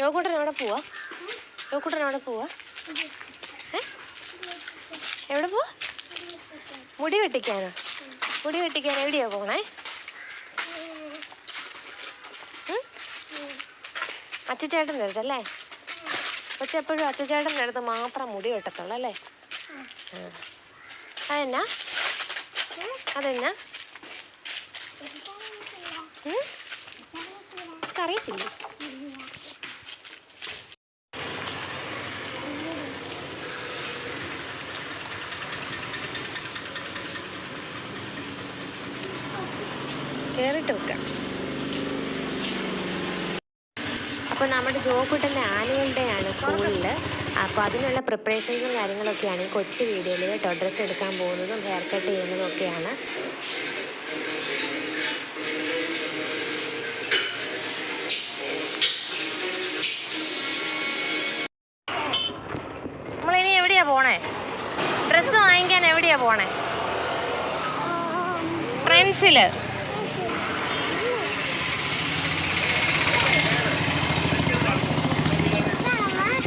യോക്കൂട്ടൻ എവിടെ പോവാ? യോക്കൂട്ടൻ എവിടെ പോവാ? എവിടെ പോവാ? മുടി വെട്ടിക്കാനോ? മുടി വെട്ടിക്കാൻ എവിടെയാ പോണേ? അച്ചച്ചേട്ടൻ്റെ അടുത്തല്ലേ? കൊച്ചെപ്പോഴും അച്ചച്ചേട്ടൻ്റെ അടുത്ത് മാത്രം മുടി വെട്ടത്തുള്ളൂ അല്ലേ? അതെന്നാ? അതെന്നാ? അറിയത്തില്ല. കേറിട്ട് വെക്കാം. അപ്പോൾ നമ്മുടെ ജോക്കുട്ടൻ്റെ ആനുവൽ ഡേ ആണ് സ്കൂളിൽ. അപ്പോൾ അതിനുള്ള പ്രിപ്പറേഷൻസും കാര്യങ്ങളൊക്കെയാണ് ഈ കൊച്ചു വീഡിയോയിൽ കേട്ടോ. ഡ്രസ്സ് എടുക്കാൻ പോകുന്നതും ഹെയർ കട്ട് ചെയ്യുന്നതും ഒക്കെയാണ്. നമ്മളിനി എവിടെയാ പോണേ? ഡ്രസ്സ് വാങ്ങിക്കാൻ എവിടെയാ പോണേ? ഫ്രണ്ട്സിൽ.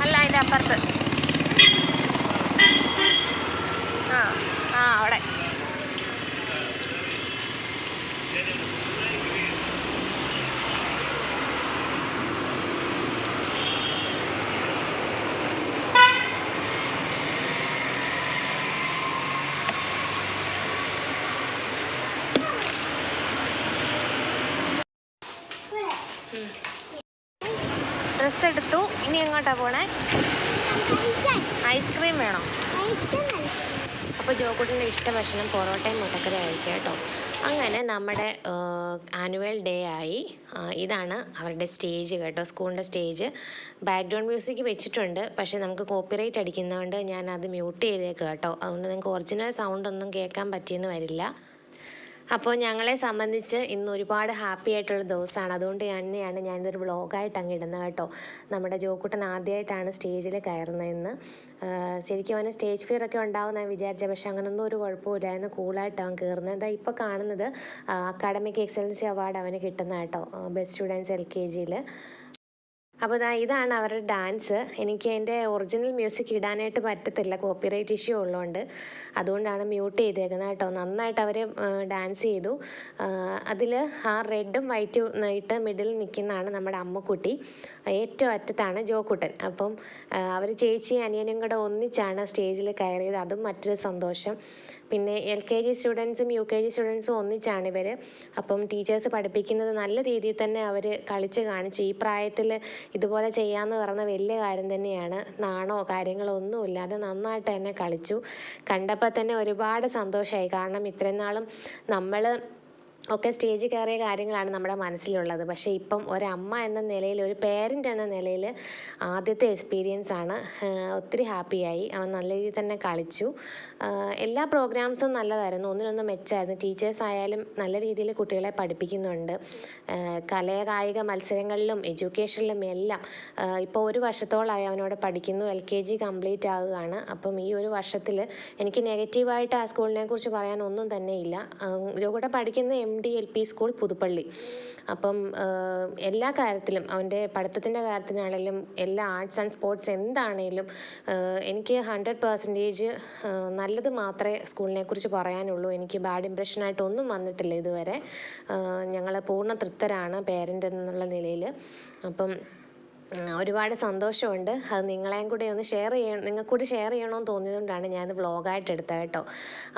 അല്ല, അതിൻ്റെ അപ്പുറത്ത്. അവിടെ. ഡ്രസ്സ് എടുത്തു. ഇനി എങ്ങോട്ടാ പോണേ? ഐസ്ക്രീം വേണോ? അപ്പോൾ ജോക്കുട്ടിൻ്റെ ഇഷ്ട ഭക്ഷണം പൊറോട്ടയും മുട്ടക്കറി കഴിച്ചു കേട്ടോ. അങ്ങനെ നമ്മുടെ ആനുവൽ ഡേ ആയി. ഇതാണ് അവരുടെ സ്റ്റേജ് കേട്ടോ, സ്കൂളിൻ്റെ സ്റ്റേജ്. ബാക്ക്ഗ്രൗണ്ട് മ്യൂസിക് വെച്ചിട്ടുണ്ട്, പക്ഷേ നമുക്ക് കോപ്പിറൈറ്റ് അടിക്കുന്നതുകൊണ്ട് ഞാൻ അത് മ്യൂട്ട് ചെയ്തേക്ക് കേട്ടോ. അതുകൊണ്ട് നിങ്ങൾക്ക് ഒറിജിനൽ സൗണ്ടൊന്നും കേൾക്കാൻ പറ്റിയെന്ന് വരില്ല. അപ്പോൾ ഞങ്ങളെ സംബന്ധിച്ച് ഇന്ന് ഒരുപാട് ഹാപ്പി ആയിട്ടുള്ള ദിവസമാണ്. അതുകൊണ്ട് തന്നെയാണ് ഞാനിതൊരു വ്ളോഗായിട്ട് അങ്ങ് ഇടുന്നത് കേട്ടോ. നമ്മുടെ ജോക്കുട്ടൻ ആദ്യമായിട്ടാണ് സ്റ്റേജിൽ കയറുന്നതെന്ന്. ശരിക്കും അവന് സ്റ്റേജ് ഫിയർ ഒക്കെ ഉണ്ടാവുമെന്ന് ഞാൻ വിചാരിച്ചത്, പക്ഷെ അങ്ങനൊന്നും ഒരു കുഴപ്പമില്ലായിരുന്നു. കൂളായിട്ട് അവൻ കയറുന്നത്. ഇപ്പോൾ കാണുന്നത് അക്കാഡമിക് എക്സലൻസി അവാർഡ് അവന് കിട്ടുന്ന കേട്ടോ, ബെസ്റ്റ് സ്റ്റുഡൻസ് LKG. അപ്പോൾ ഇതാണ് അവരുടെ ഡാൻസ്. എനിക്ക് അതിൻ്റെ ഒറിജിനൽ മ്യൂസിക് ഇടാനായിട്ട് പറ്റത്തില്ല, കോപ്പിറൈറ്റ് ഇഷ്യൂ ഉള്ളതുകൊണ്ട്. അതുകൊണ്ടാണ് മ്യൂട്ട് ചെയ്തേക്കുന്നത് കേട്ടോ. നന്നായിട്ട് അവർ ഡാൻസ് ചെയ്തു. അതിൽ ആ റെഡും വൈറ്റും ഇട്ട് മിഡിൽ നിൽക്കുന്നതാണ് നമ്മുടെ അമ്മുക്കുട്ടി. ഏറ്റവും അറ്റത്താണ് ജോക്കുട്ടൻ. അപ്പം അവർ ചേച്ചിയും അനിയനും കൂടെ ഒന്നിച്ചാണ് സ്റ്റേജിൽ കയറിയത്. അതും മറ്റൊരു സന്തോഷം. പിന്നെ LKG സ്റ്റുഡൻസും UKG സ്റ്റുഡൻസും ഒന്നിച്ചാണ് ഇവർ. അപ്പം ടീച്ചേഴ്സ് പഠിപ്പിക്കുന്നത് നല്ല രീതിയിൽ തന്നെ അവർ കളിച്ച് കാണിച്ചു. ഈ പ്രായത്തിൽ ഇതുപോലെ ചെയ്യാമെന്ന് പറഞ്ഞ വലിയ കാര്യം തന്നെയാണ്. നാണോ കാര്യങ്ങളോ ഒന്നുമില്ലാതെ നന്നായിട്ട് തന്നെ കളിച്ചു. കണ്ടപ്പോൾ തന്നെ ഒരുപാട് സന്തോഷമായി. കാരണം ഇത്രയും നാളും നമ്മൾ ഒക്കെ സ്റ്റേജിൽ കയറിയ കാര്യങ്ങളാണ് നമ്മുടെ മനസ്സിലുള്ളത്. പക്ഷേ ഇപ്പം ഒരമ്മ എന്ന നിലയിൽ, ഒരു പേരൻ്റ് എന്ന നിലയിൽ ആദ്യത്തെ എക്സ്പീരിയൻസ് ആണ്. ഒത്തിരി ഹാപ്പിയായി. അവൻ നല്ല രീതിയിൽ തന്നെ കളിച്ചു. എല്ലാ പ്രോഗ്രാംസും നല്ലതായിരുന്നു, ഒന്നിനൊന്ന് മെച്ചമായിരുന്നു. ടീച്ചേഴ്സ് ആയാലും നല്ല രീതിയിൽ കുട്ടികളെ പഠിപ്പിക്കുന്നുണ്ട്. കലാകായിക മത്സരങ്ങളിലും എഡ്യൂക്കേഷനിലും എല്ലാം. ഇപ്പോൾ ഒരു വർഷത്തോളമായി അവനോട് പഠിക്കുന്നു. LKG കംപ്ലീറ്റ് ആകുകയാണ്. അപ്പം ഈ ഒരു വർഷത്തിൽ എനിക്ക് നെഗറ്റീവായിട്ട് ആ സ്കൂളിനെ കുറിച്ച് പറയാൻ ഒന്നും തന്നെ ഇല്ല. ജോക്കുട്ടൻ പഠിക്കുന്ന MD LP സ്കൂൾ പുതുപ്പള്ളി. അപ്പം എല്ലാ കാര്യത്തിലും, അവൻ്റെ പഠിത്തത്തിൻ്റെ കാര്യത്തിനാണെങ്കിലും എല്ലാ ആർട്സ് ആൻഡ് സ്പോർട്സ് എന്താണേലും എനിക്ക് 100% നല്ലത് മാത്രമേ സ്കൂളിനെ കുറിച്ച് പറയാനുള്ളൂ. എനിക്ക് ബാഡ് ഇംപ്രഷനായിട്ടൊന്നും വന്നിട്ടില്ല ഇതുവരെ. ഞങ്ങൾ പൂർണ്ണ തൃപ്തരാണ് പേരൻ്റ് എന്നുള്ള നിലയിൽ. അപ്പം ഒരുപാട് സന്തോഷമുണ്ട്. അത് നിങ്ങളെയും കൂടെ ഒന്ന് നിങ്ങൾക്കൂടി ഷെയർ ചെയ്യണമെന്ന് തോന്നിയതുകൊണ്ടാണ് ഞാനത് വ്ളോഗായിട്ട് എടുത്തത് കേട്ടോ.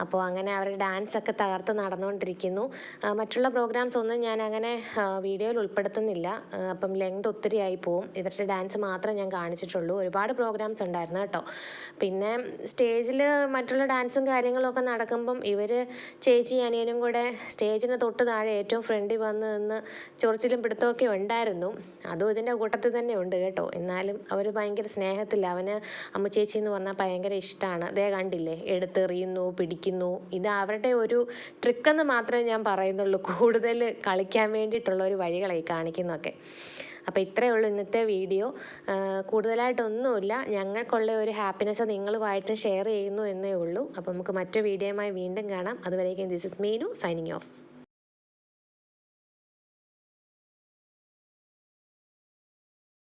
അപ്പോൾ അങ്ങനെ അവരുടെ ഡാൻസൊക്കെ തകർത്ത് നടന്നുകൊണ്ടിരിക്കുന്നു. മറ്റുള്ള പ്രോഗ്രാംസ് ഒന്നും ഞാൻ അങ്ങനെ വീഡിയോയിൽ ഉൾപ്പെടുത്തുന്നില്ല, അപ്പം ലെങ്ത് ഒത്തിരി ആയി പോവും. ഇവരുടെ ഡാൻസ് മാത്രമേ ഞാൻ കാണിച്ചിട്ടുള്ളൂ. ഒരുപാട് പ്രോഗ്രാംസ് ഉണ്ടായിരുന്നു കേട്ടോ. പിന്നെ സ്റ്റേജിൽ മറ്റുള്ള ഡാൻസും കാര്യങ്ങളൊക്കെ നടക്കുമ്പം ഇവർ ചേച്ചി അനിയനും കൂടെ സ്റ്റേജിന് തൊട്ട് താഴെ ഏറ്റവും ഫ്രണ്ടിൽ വന്ന് നിന്ന് ചൊറിച്ചിലും പിടുത്തമൊക്കെ ഉണ്ടായിരുന്നു. അതും ഇതിൻ്റെ കൂട്ടത്തിൽ തന്നെ ഉണ്ട് കേട്ടോ. എന്നാലും അവർ ഭയങ്കര സ്നേഹത്തില്ല. അവന് അമ്മു ചേച്ചി എന്ന് പറഞ്ഞാൽ ഭയങ്കര ഇഷ്ടമാണ്. അതേ കണ്ടില്ലേ, എടുത്തെറിയുന്നു, പിടിക്കുന്നു. ഇത് അവരുടെ ഒരു ട്രിക്കെന്ന് മാത്രമേ ഞാൻ പറയുന്നുള്ളൂ. കൂടുതൽ കളിക്കാൻ വേണ്ടിയിട്ടുള്ള ഒരു വഴികളായി കാണിക്കുന്നതൊക്കെ. അപ്പോൾ ഇത്രയേ ഉള്ളൂ ഇന്നത്തെ വീഡിയോ. കൂടുതലായിട്ടൊന്നുമില്ല. ഞങ്ങൾക്കുള്ള ഒരു ഹാപ്പിനെസ് നിങ്ങളുമായിട്ട് ഷെയർ ചെയ്യുന്നു എന്നേ ഉള്ളൂ. അപ്പോൾ നമുക്ക് മറ്റൊരു വീഡിയോയുമായി വീണ്ടും കാണാം. അതുവരേക്കും this is Meenu signing off.